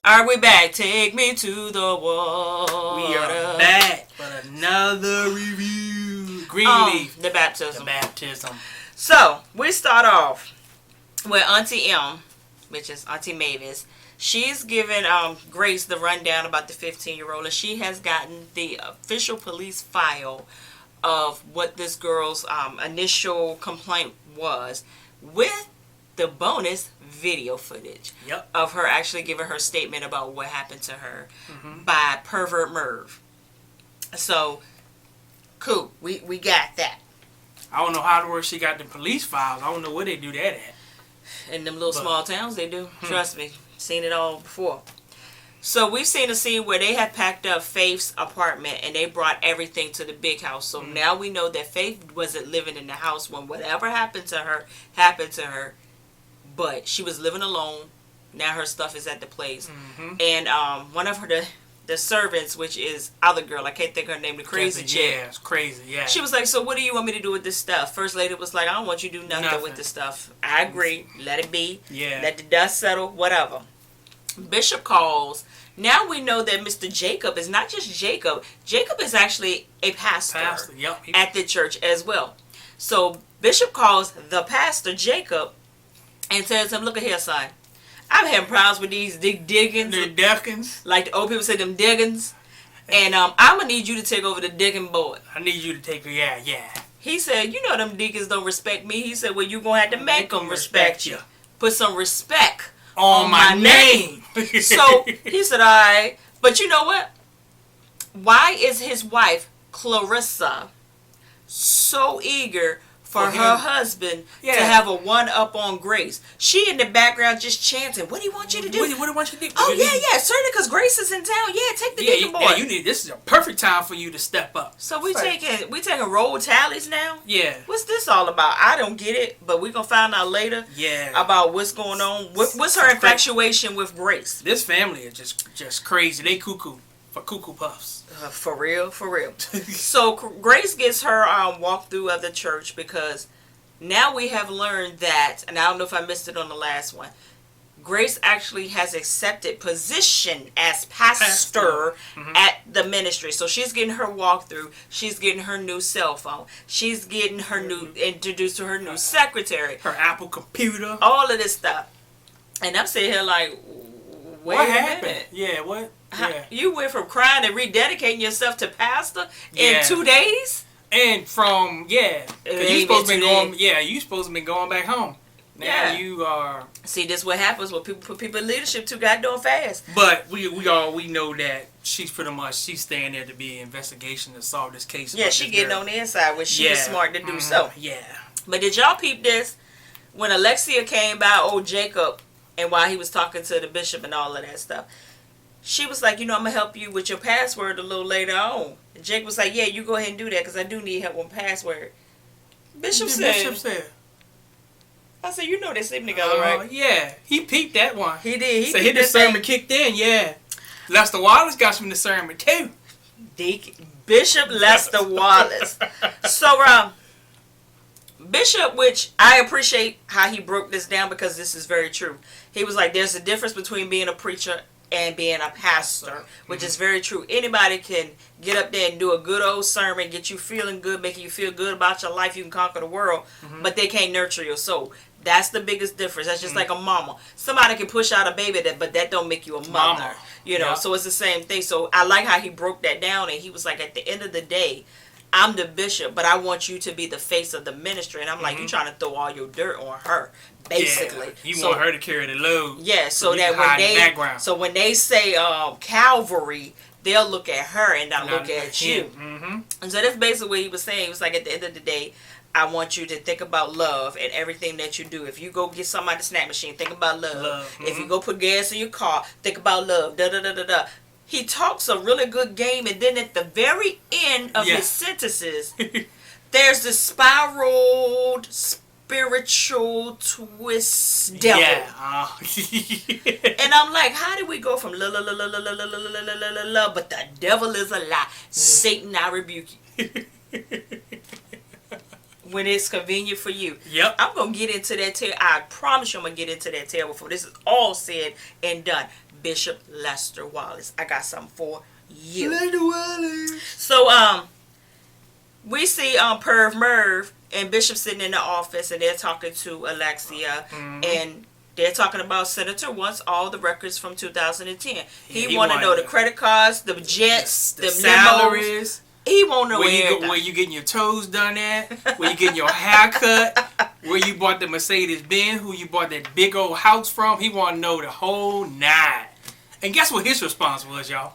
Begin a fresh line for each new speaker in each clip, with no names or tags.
Are we back? Take me to the water.
We are back for another review. Greenleaf.
The baptism.
The baptism.
So, we start off with Auntie M, which is Auntie Mavis. She's giving Grace the rundown about the 15-year-old, and she has gotten the official police file of what this girl's initial complaint was, with the bonus video footage of her actually giving her statement about what happened to her by Pervert Merv. So, cool. We got that.
I don't know how the word she got the police files. I don't know where they do that at.
In them little small towns, they do. Trust me. Seen it all before. So we've seen a scene where they had packed up Faith's apartment and they brought everything to the big house. So now we know that Faith wasn't living in the house when whatever happened to her. But she was living alone. Now her stuff is at the place. And one of the servants, which is other girl, I can't think of her name, the crazy chick.
Yeah, it's crazy, yeah.
She was like, so what do you want me to do with this stuff? First lady was like, I don't want you to do nothing with this stuff. I agree. Let it be.
Yeah.
Let the dust settle, whatever. Bishop calls. Now we know that Mr. Jacob is not just Jacob. Jacob is actually a pastor at the church as well. So Bishop calls the pastor, Jacob, and tells him, look at here, son. I'm having problems with these diggings.
The deacons.
Like the old people say, them diggings. And I'm going to need you to take over the digging board.
I need you to take, yeah.
He said, you know them deacons don't respect me. He said, well, you're going to have to make them respect you. Put some respect on my name. So he said, all right. But you know what? Why is his wife, Clarissa, so eager for her husband to have a one-up on Grace? She in the background just chanting, what do you want you to do?
What do you want you to do?
Oh, yeah, certainly, because Grace is in town. Yeah, take the digging board.
Yeah, this is a perfect time for you to step up.
So we taking roll tallies now?
Yeah.
What's this all about? I don't get it, but we're going to find out later about what's going on. What's her infatuation with Grace?
This family is just crazy. They cuckoo for cuckoo puffs.
For real. So Grace gets her walkthrough of the church because now we have learned that, and I don't know if I missed it on the last one, Grace actually has accepted position as pastor at the ministry. So she's getting her walkthrough. She's getting her new cell phone. She's getting her introduced to her new secretary.
Her Apple computer.
All of this stuff. And I'm sitting here like,
what happened? Yeah, what?
You went from crying and rededicating yourself to pastor in 2 days?
And from, you supposed to be going back home. Now you are...
See, this is what happens when people put people in leadership too goddamn fast.
But we know that she's staying there to be an investigation to solve this case.
Yeah, she getting on the inside, which she was smart to do so.
Yeah.
But did y'all peep this? When Alexia came by old Jacob, and while he was talking to the bishop and all of that stuff, she was like, I'm going to help you with your password a little later on. And Jake was like, yeah, you go ahead and do that because I do need help with password. Bishop said. I said, they're sleeping together, right?
Yeah. He peeped that one.
He did.
His discernment kicked in, yeah. Lester Wallace got some discernment too.
Bishop Lester Wallace. So, Bishop, which I appreciate how he broke this down because this is very true. He was like, there's a difference between being a preacher and being a pastor, which is very true. Anybody can get up there and do a good old sermon, get you feeling good, making you feel good about your life. You can conquer the world, but they can't nurture your soul. That's the biggest difference. That's just like a mama. Somebody can push out a baby, but that don't make you a mother. So it's the same thing. So I like how he broke that down, and he was like, at the end of the day, I'm the bishop, but I want you to be the face of the ministry. And I'm like, you trying to throw all your dirt on her, basically.
Yeah, you want her to carry the load.
Yeah, so that when they say Calvary, they'll look at her and not look at you. And so that's basically what he was saying. He was like, at the end of the day, I want you to think about love and everything that you do. If you go get something out the snack machine, think about love. If you go put gas in your car, think about love. He talks a really good game, and then at the very end of his sentences, there's the spiraled spiritual twist devil. And I'm like, how did we go from la la la la la la la la la la la la, but the devil is a lie. Satan, I rebuke you. When it's convenient for you.
Yep.
I'm going to get into that tale. I promise you I'm going to get into that tale before this is all said and done. Bishop Lester Wallace. I got something for you.
Lester Wallace.
So, we see Perv Merv and Bishop sitting in the office, and they're talking to Alexia, and they're talking about Senator wants all the records from 2010. He want to know the credit cards, the jets, the salaries. He won't know
where you getting your toes done at, where you getting your hair cut, where you bought the Mercedes Benz, who you bought that big old house from. He want to know the whole nine. And guess what his response was, y'all?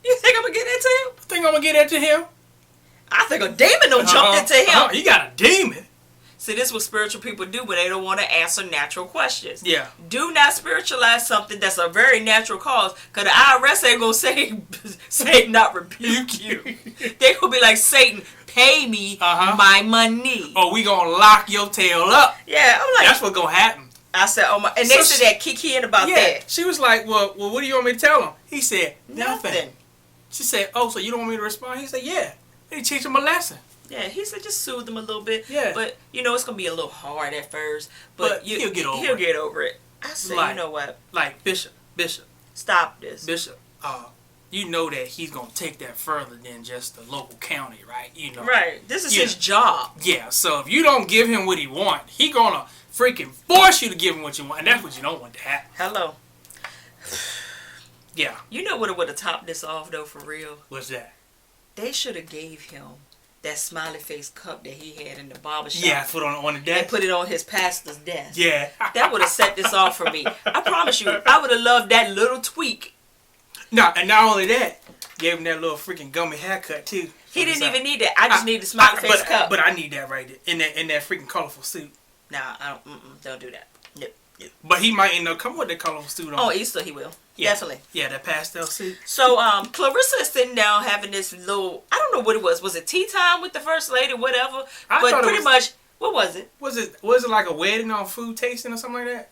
You think I'm gonna get that to him?
I think I'm gonna get that to him.
I think a demon done jumped into him.
He got a demon.
See, this is what spiritual people do when they don't want to answer natural questions.
Yeah.
Do not spiritualize something that's a very natural cause, because the IRS ain't going to say, Satan not rebuke you. They going to be like, Satan, pay me my money.
Or we going to lock your tail up.
Yeah, I'm like.
That's what's going to happen.
I said, oh my. And they said that kikiing about that.
She was like, well, what do you want me to tell him? He said, nothing. She said, oh, so you don't want me to respond? He said, yeah. And he teach him a lesson.
Yeah, he said just soothe him a little bit.
Yeah.
But, it's going to be a little hard at first. But
he'll get over it.
He'll get over it. I said, you know what?
Like, Bishop.
Stop this.
Bishop, you know that he's going to take that further than just the local county, right?
Right. This is his job.
Yeah, so if you don't give him what he wants, he going to freaking force you to give him what you want. And that's what you don't want to happen.
Hello.
Yeah.
You know what would have topped this off, though, for real?
What's that?
They should have gave him that smiley face cup that he had in the barbershop.
Yeah, put on the desk.
And put it on his pastor's desk.
Yeah.
That would have set this off for me. I promise you, I would have loved that little tweak.
No, and not only that, gave him that little freaking gummy haircut, too.
He didn't even need that. I just need the smiley face cup.
But I need that right there. In that freaking colorful suit.
Nah, I don't do that. Nope.
But he might end up coming with that colorful suit on.
Oh, Easter he will. Yeah. Definitely.
Yeah, that pastel suit.
So, Clarissa is sitting down having this little, I don't know what it was. Was it tea time with the first lady, whatever? But pretty much, what was it?
Was it like a wedding or food tasting or something like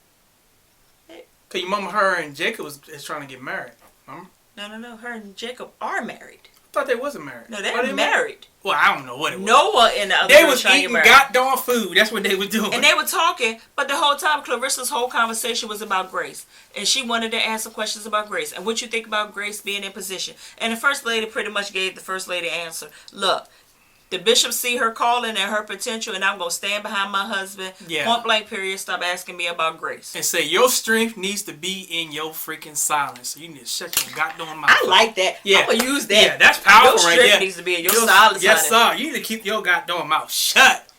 that? Because your mama, her, and Jacob is trying to get married. Remember?
No. Her and Jacob are married.
I thought they wasn't married.
No, they're married.
Well, I don't know what it was.
Noah and the other
they was eating goddamn food. That's what they were doing.
And they were talking, but the whole time, Clarissa's whole conversation was about grace. And she wanted to answer questions about grace. And what you think about grace being in position. And the first lady pretty much gave the first lady answer. Look, the bishop see her calling and her potential, and I'm going to stand behind my husband. Yeah. Point blank period. Stop asking me about grace.
And say your strength needs to be in your freaking silence. So you need to shut your goddamn mouth.
I like that. Yeah. I'm going to use that.
Yeah, that's powerful right there.
Your strength needs to be in your silence.
Yes, sir. You need to keep your goddamn mouth shut.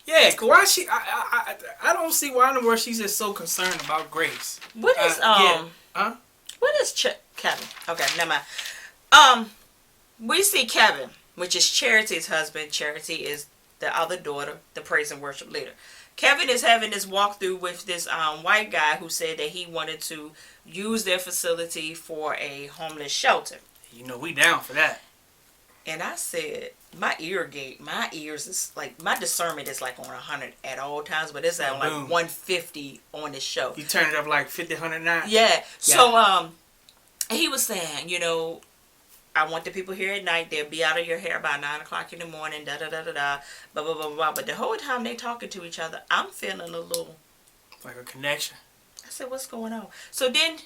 Yeah, cause why she? I don't see why in the world she's just so concerned about grace.
What is What is Kevin? Okay, never mind. We see Kevin, which is Charity's husband. Charity is the other daughter, the praise and worship leader. Kevin is having this walkthrough with this white guy who said that he wanted to use their facility for a homeless shelter.
You know, we down for that.
And I said, my ears is like, my discernment is like on 100 at all times, but it's at like 150 on this show.
You turn it up like 50, 109?
Yeah. So, he was saying, I want the people here at night. They'll be out of your hair by 9 o'clock in the morning, blah, blah, blah, blah. But the whole time they talking to each other, I'm feeling a little...
like a connection.
I said, what's going on? So then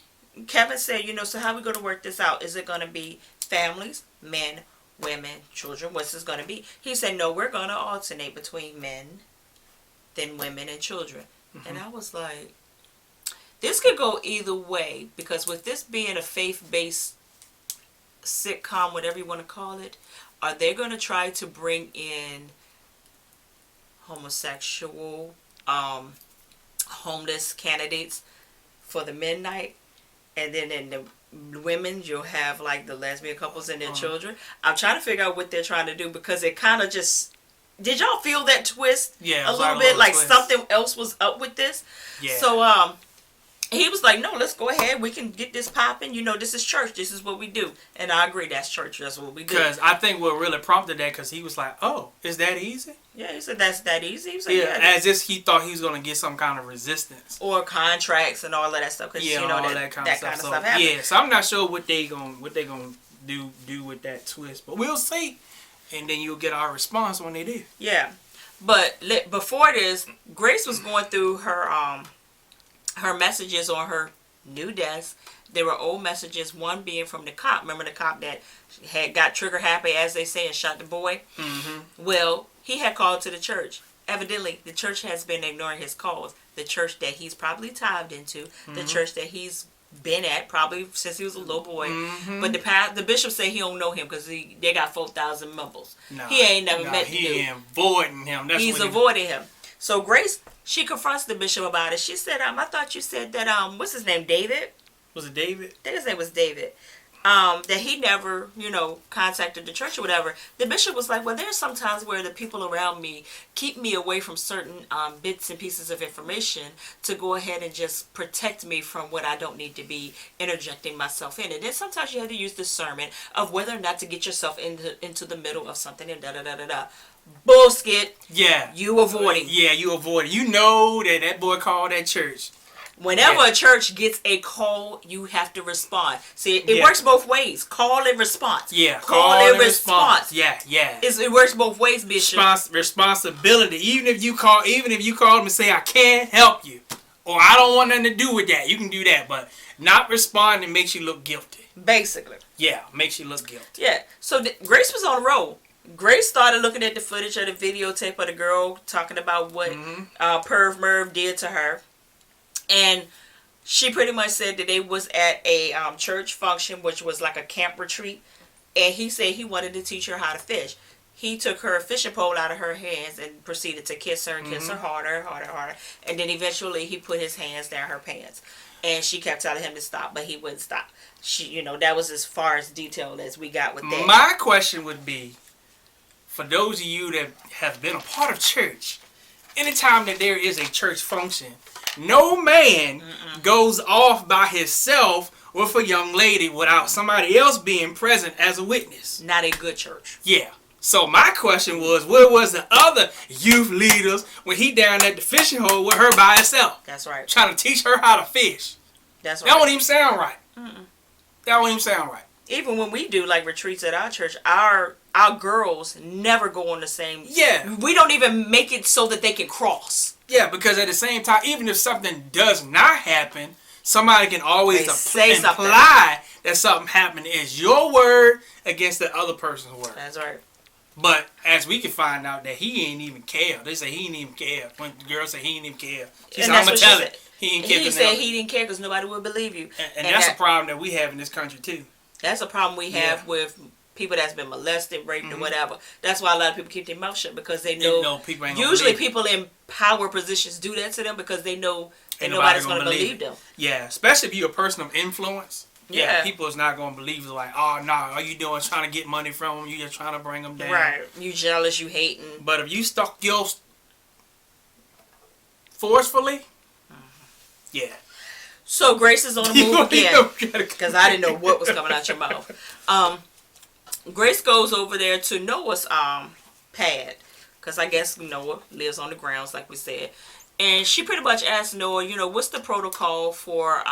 Kevin said, so how are we going to work this out? Is it going to be families, men, women, children? What's this going to be? He said, no, we're going to alternate between men, then women, and children. Mm-hmm. And I was like, this could go either way, because with this being a faith-based sitcom, whatever you want to call it, are they going to try to bring in homosexual, homeless candidates for the midnight, and then in the women you'll have like the lesbian couples and their children? I'm trying to figure out what they're trying to do, because it kind of just... Did y'all feel that twist?
Yeah,
a little bit, like something else was up with this.
Yeah.
So he was like, no, let's go ahead. We can get this popping. This is church. This is what we do. And I agree, that's church. That's what we do.
Because I think what really prompted that, because he was like, oh, is that easy?
Yeah, he said, that's that easy. He was like,
as if he thought he was going to get some kind of resistance.
Or contracts and all of that stuff. Cause,
all that kind of stuff happens. Yeah, so I'm not sure what they gonna do with that twist. But we'll see. And then you'll get our response when they do.
Yeah. But before this, Grace was going through her her messages on her new desk. There were old messages, one being from the cop. Remember the cop that had got trigger happy, as they say, and shot the boy?
Mm-hmm.
Well, he had called to the church. Evidently, the church has been ignoring his calls. The church that he's probably tithed into,
Mm-hmm.
the church that he's been at probably since he was a little boy.
Mm-hmm.
But the bishop say he don't know him because they got 4,000 members.
Nah,
he ain't never met the dude.
He avoiding him.
He's avoiding him. So Grace, she confronts the bishop about it. She said, I thought you said that, what's his name, David?
Was it David?
I think his name was David. That he never, contacted the church or whatever. The bishop was like, well, there's some times where the people around me keep me away from certain bits and pieces of information to go ahead and just protect me from what I don't need to be interjecting myself in. And then sometimes you have to use discernment of whether or not to get yourself into the middle of something and da-da-da-da-da. Bullshit.
Yeah.
You avoiding.
Yeah, you avoiding. You know that boy called that church.
Whenever a church gets a call, you have to respond. See, it works both ways. Call and response.
Yeah,
call and response.
Yeah.
It works both ways, Bishop.
Responsibility. Even if you call them and say, I can't help you, or I don't want nothing to do with that, you can do that. But not responding makes you look guilty.
Basically.
Yeah, makes you look guilty.
Yeah. So Grace was on a roll. Grace started looking at the footage of the videotape of the girl talking about what Perv Merv did to her. And she pretty much said that they was at a church function, which was like a camp retreat. And he said he wanted to teach her how to fish. He took her fishing pole out of her hands and proceeded to kiss her and kiss her harder. And then eventually he put his hands down her pants. And she kept telling him to stop, but he wouldn't stop. She, that was as far as detailed as we got with that.
My question would be, for those of you that have been a part of church, anytime that there is a church function, no man goes off by himself with a young lady without somebody else being present as a witness.
Not a good church.
Yeah. So my question was, where was the other youth leaders when he down at the fishing hole with her by herself?
That's right.
Trying to teach her how to fish.
That's right.
That wouldn't even sound right. That wouldn't even sound right.
Even when we do like retreats at our church, our girls never go on the same.
Yeah.
We don't even make it so that they can cross.
Yeah, because at the same time, even if something does not happen, somebody can always imply that something happened is your word against the other person's word.
That's right.
But as we can find out that he ain't even care. They say he ain't even care. When the girl said he ain't even care. She said, I'm going to tell it. He ain't care.
He said he didn't care because nobody would believe you.
And that's a problem that we have in this country too.
That's a problem we have with people that's been molested, raped, or whatever. That's why a lot of people keep their mouth shut because they know
people ain't
usually people in power positions do that to them because they know that nobody's going to believe them.
Yeah, especially if you're a person of influence.
Yeah,
people is not going to believe you. Like, oh, no, all you doing is trying to get money from them. You just trying to bring them down.
Right. You jealous, you hating.
But if you stuck your forcefully, yeah.
So Grace is on the move again because I didn't know what was coming out your mouth. Grace goes over there to Noah's pad because I guess Noah lives on the grounds like we said, and she pretty much asked Noah, what's the protocol for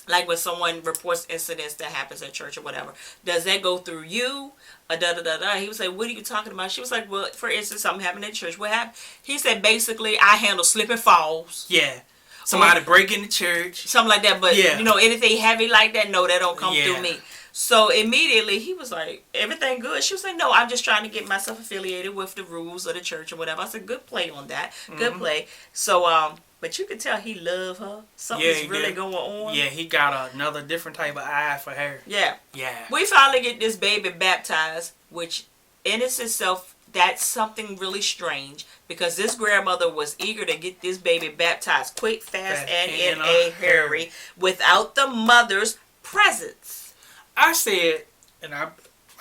like when someone reports incidents that happens at church or whatever, does that go through you? He was like, what are you talking about? She was like, well, for instance, something happened at church. What happened? He said, basically, I handle slip and falls.
Yeah. Somebody break in the church.
Something like that. But, anything heavy like that, no, that don't come through me. So immediately he was like, everything good? She was like, no, I'm just trying to get myself affiliated with the rules of the church or whatever. I said, good play on that. Good play. So, but you could tell he loved her. Something's really going on.
Yeah, he got another different type of eye for her.
Yeah.
Yeah.
We finally get this baby baptized, which in itself, that's something really strange because this grandmother was eager to get this baby baptized quick, fast, and in a hurry without the mother's presence.
I said, and I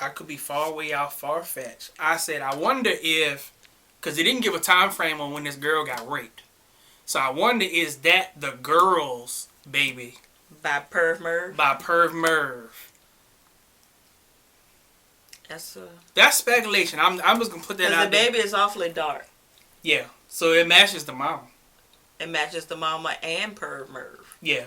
could be far-fetched. I said, I wonder if, because they didn't give a time frame on when this girl got raped. So I wonder, is that the girl's baby?
By Perv Merv?
By Perv Merv.
That's
speculation. I'm just going to put that out
there. Because the baby is awfully dark.
Yeah. So it matches the mama.
It matches the mama and Perv Merv.
Yeah.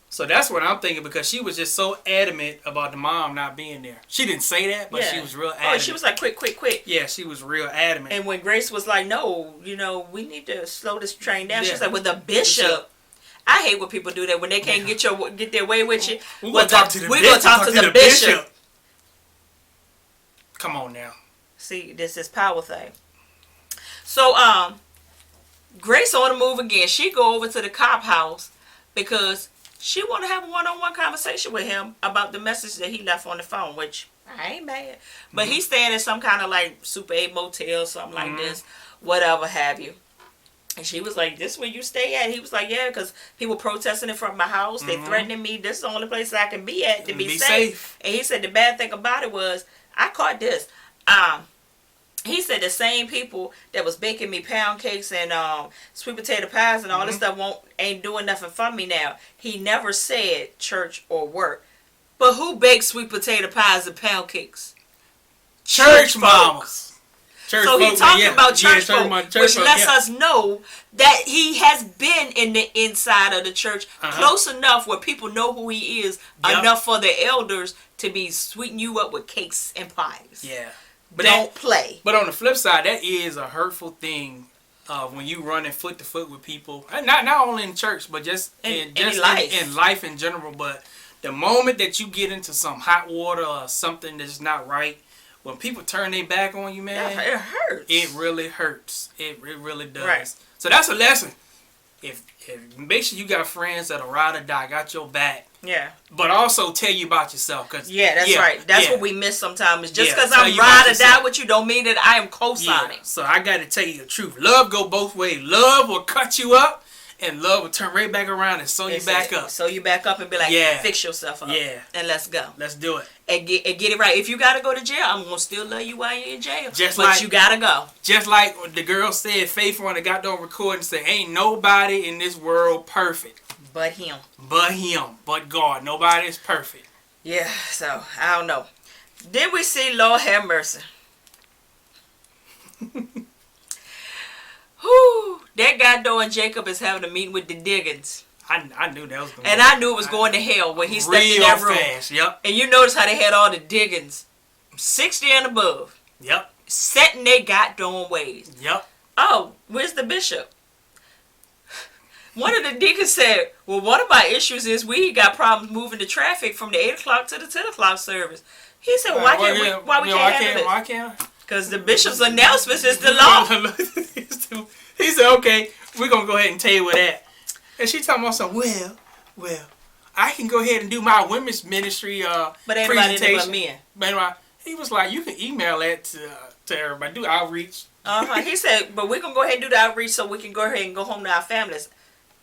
So that's what I'm thinking because she was just so adamant about the mom not being there. She didn't say that, but she was real adamant.
Oh, she was like, quick.
Yeah, she was real adamant.
And when Grace was like, no, we need to slow this train down. She was like, well, the bishop I hate when people do that when they can't get their way with you.
We're gonna talk to the bishop. Come on now.
See, this is power thing. So, Grace on the move again. She go over to the cop house because she want to have a one-on-one conversation with him about the message that he left on the phone, which I ain't mad. But he's staying in some kind of like Super 8 motel, something like this, whatever have you. And she was like, this where you stay at? He was like, yeah, because people protesting in front of my house. They threatening me. This is the only place I can be at to be safe. And he said the bad thing about it was, I caught this. He said the same people that was baking me pound cakes and sweet potato pies and all this stuff ain't doing nothing for me now. He never said church or work. But who bakes sweet potato pies and pound cakes?
Church mamas.
So he talked about church folk, which lets us know that he has been in the inside of the church close enough where people know who he is, enough for the elders to be sweetening you up with cakes and pies.
Yeah.
But don't play.
But on the flip side, that is a hurtful thing when you running foot to foot with people. Not only in church, but just in life in general. But the moment that you get into some hot water or something that's not right, when people turn their back on you, man,
it hurts.
It really hurts. It really does.
Right.
So that's a lesson. If make sure you got friends that'll ride or die, got your back.
Yeah.
But also tell you about yourself. Cause,
that's right. That's what we miss sometimes. Just because I'm ride or die with you don't mean that I am co-signing.
So I got to tell you the truth. Love go both ways. Love will cut you up. And love will turn right back around and sew you back up.
Sew you back up and be like, fix yourself up. Yeah. And let's go.
Let's do it.
And get it right. If you got to go to jail, I'm going to still love you while you're in jail.
But
you got to go.
Just like the girl said, Faith on the goddamn record and said, ain't nobody in this world perfect.
But him.
But God. Nobody is perfect.
Yeah, so, I don't know. Then we see Lord have mercy. Whew, that guy doing Jacob is having a meeting with the Diggins.
I knew that was going to
And I knew it was going to hell when he stepped in that room.
Fast, yep.
And you notice how they had all the Diggins, 60 and above.
Yep.
Setting their goddamn ways.
Yep.
Oh, where's the bishop? One of the deacons said, well, one of my issues is we got problems moving the traffic from the 8 o'clock to the 10 o'clock service. He said, why can't handle this?
Why can't?
Because the bishop's announcements is the law.
He said, okay, we're going to go ahead and table that. And she talking about something, well, I can go ahead and do my women's ministry
but everybody
presentation.
But men.
But he was like, you can email that to everybody, do outreach.
He said, but we're going to go ahead and do the outreach so we can go ahead and go home to our families.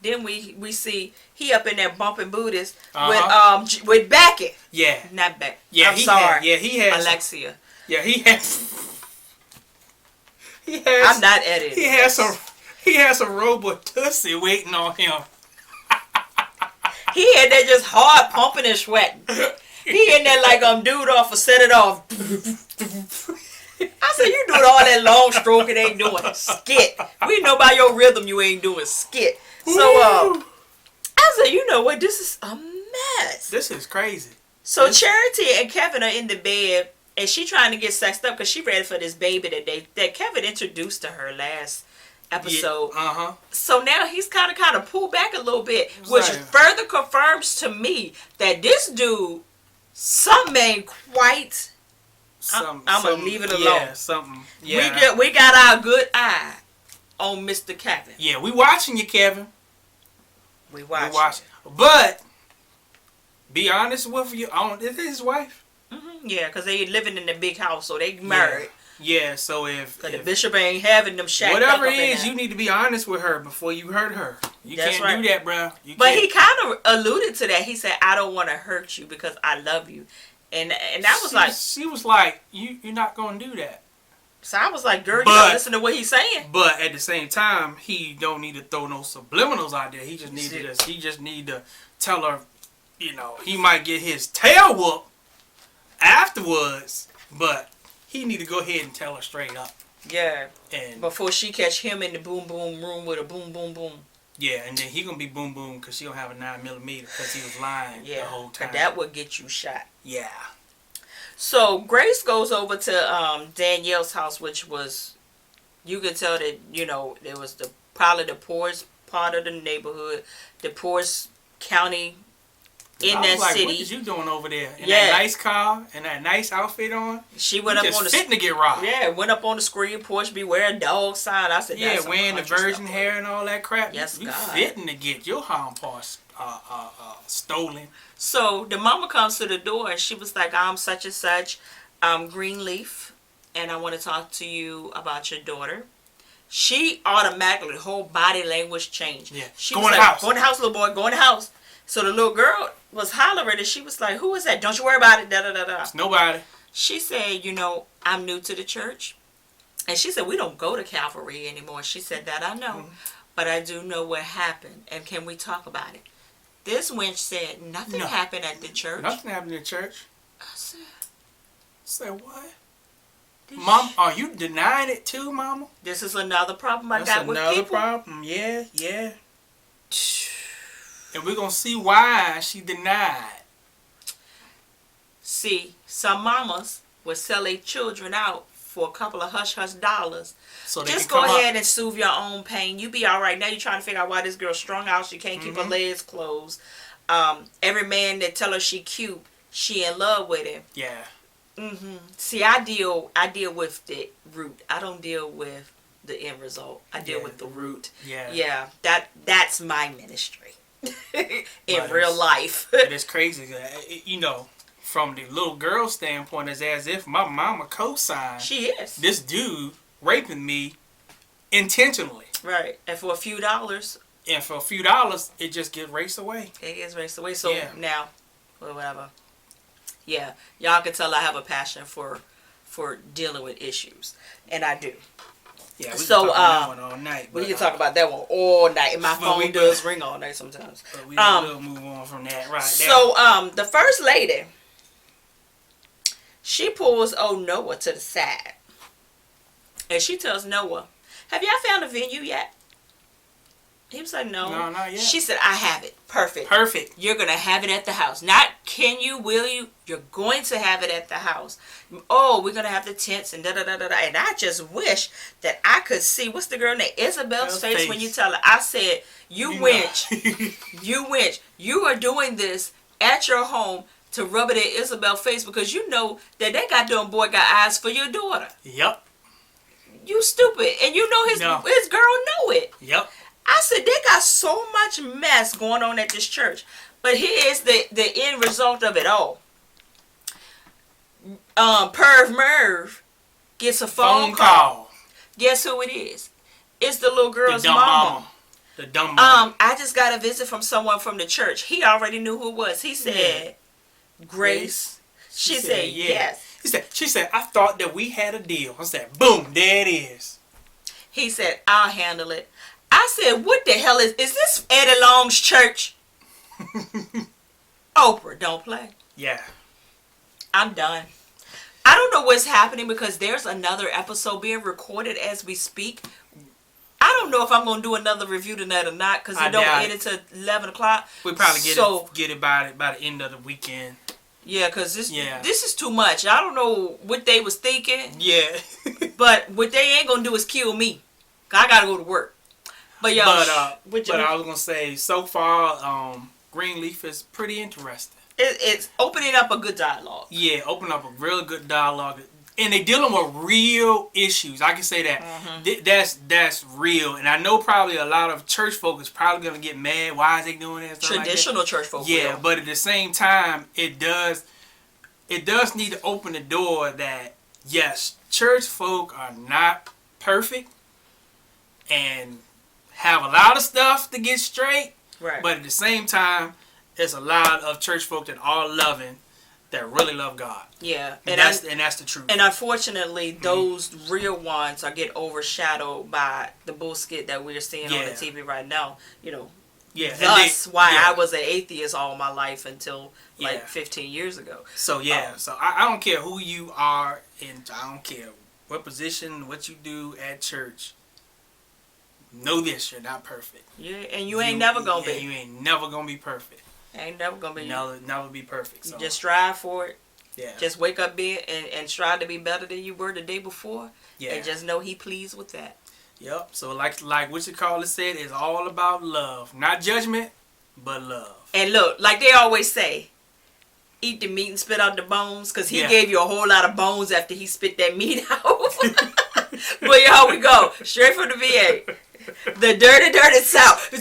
Then we see he up in there bumping booties with Becky.
Yeah.
Not Becky.
Yeah,
I'm sorry.
He has
Alexia.
Yeah, he has.
I'm not editing.
He has a robot Tussie waiting on him.
He had that just hard pumping and sweating. He in there like dude off or set it off. I said, you doing all that long stroke and ain't doing skit. We know by your rhythm you ain't doing skit. So I said, you know what? This is a mess.
This is crazy.
So Charity and Kevin are in the bed. And she trying to get sexed up because she ready for this baby that Kevin introduced to her last episode.
Yeah,
So now he's kind of pulled back a little bit, which further confirms to me that this dude, something ain't quite. I'm gonna leave it alone.
Yeah, something. Yeah.
We got our good eye on Mr. Kevin.
Yeah, we watching you, Kevin.
We watching.
But be honest with you, is it his wife?
Mm-hmm. Yeah, because they living in the big house, so they married.
Yeah, so if
the bishop ain't having them shacked
whatever
up
it is, you need to be honest with her before you hurt her. You can't do that, bro.
But he kind of alluded to that. He said, "I don't want to hurt you because I love you," and that was
she was like, "You're not gonna do that."
So I was like, "Girl, you gotta listen to what he's saying."
But at the same time, he don't need to throw no subliminals out there. He just need to tell her, he might get his tail whooped afterwards, but he need to go ahead and tell her straight up.
Yeah.
And
before she catch him in the boom boom room with a boom boom boom.
Yeah, and then he gonna be boom boom because she don't have a 9mm because he was lying the whole time.
That would get you shot.
Yeah.
So Grace goes over to Danielle's house, which was, you could tell that there was probably the part of the neighborhood, the poorest county in
I was
that
like,
city.
what is you doing over there? In
Yeah.
that nice car and that nice outfit on?
She went
You
up on the
fitting to get robbed.
Yeah, went up on the screen porch, beware dog sign. I said,
Yeah,
that's
wearing the virgin hair and all that crap.
Yes,
you
God.
fitting to get your home parts stolen.
So the mama comes to the door and she was like, I'm such and such, Greenleaf, and I want to talk to you about your daughter. She automatically, her whole body language changed.
Yeah.
She
Go
was
in the
like,
house.
Go in the house, little boy, go in the house. So the little girl was hollering and she was like, who is that? Don't you worry about it. Da da da da.
It's nobody.
She said, I'm new to the church. And she said, we don't go to Calvary anymore. She said, that I know. But I do know what happened. And can we talk about it? This wench said, nothing happened at the church.
Nothing happened in church.
I
said what? Mom, are you denying it too, Mama?
This is another problem I got with people.
That's another problem. Yeah. And we're going to see why she denied.
See, some mamas will sell their children out for a couple of hush-hush dollars.
So
just go ahead and soothe your own pain. You be all right. Now you're trying to figure out why this girl's strung out. She can't keep her legs closed. Every man that tell her she cute, she in love with him.
Yeah.
See, I deal with the root. I don't deal with the end result. I deal with the root. Yeah. That's my ministry in real life.
It is crazy. From the little girl standpoint, it's as if my mama co-signed.
She is.
This dude raping me intentionally.
Right. And for a few dollars.
And for a few dollars, it just gets raced away.
It gets raced away. So now, whatever. Yeah, y'all can tell I have a passion for dealing with issues, and I do.
Yeah, we can talk about that one all night.
We can talk about that one all night, and my phone does ring all night sometimes.
But we will move on from that right
So, the first lady, she pulls old Noah to the side, and she tells Noah, "Have y'all found a venue yet?" He was like, no,
not yet.
She said, I have it. Perfect. You're going to have it at the house. Not can you, will you? You're going to have it at the house. Oh, we're going to have the tents and da-da-da-da-da. And I just wish that I could see, what's the girl name? Isabel's face when you tell her. I said, you wench. You wench. You are doing this at your home to rub it in Isabel's face because you know that that goddamn boy got eyes for your daughter.
Yep.
You stupid. And you know his girl know it.
Yep.
I said, they got so much mess going on at this church. But here's the end result of it all. Perv Merv gets a phone call. Guess who it is? It's the little girl's mama.
The dumb mama.
I just got a visit from someone from the church. He already knew who it was. He said, Grace. She said, yes.
She said, I thought that we had a deal. I said, boom, there it is.
He said, I'll handle it. I said, what the hell is this Eddie Long's church? Oprah, don't play.
Yeah.
I'm done. I don't know what's happening because there's another episode being recorded as we speak. I don't know if I'm going to do another review tonight or not because it don't end until 11 o'clock.
We'll probably get it by the end of the weekend.
Yeah, because this is too much. I don't know what they was thinking.
Yeah.
But what they ain't going to do is kill me. I got to go to work. But
I was gonna say so far, Greenleaf is pretty interesting.
It's opening up a good dialogue.
Yeah, opening up a really good dialogue, and they dealing with real issues. I can say that that's real, and I know probably a lot of church folk is probably gonna get mad. Why is they doing that?
Traditional church folk.
Yeah, but at the same time, it does need to open the door that yes, church folk are not perfect, and have a lot of stuff to get straight,
right?
But at the same time, there's a lot of church folk that are loving, that really love God.
Yeah,
and that's the truth.
And unfortunately, those real ones are get overshadowed by the bullshit that we're seeing on the TV right now.
Yeah,
that's why I was an atheist all my life until 15 years ago.
So so I don't care who you are, and I don't care what position, what you do at church. Know this, you're not perfect.
Yeah, and you ain't never gonna be.
You ain't never gonna be perfect.
Ain't never gonna be.
Never be perfect. So.
You just strive for it.
Yeah.
Just wake up and strive to be better than you were the day before.
Yeah.
And just know he pleased with that.
Yep. So like what you call it said, it's all about love, not judgment, but love.
And look, like they always say, eat the meat and spit out the bones, because he gave you a whole lot of bones after he spit that meat out. But y'all, we go straight from the VA. The dirty South. To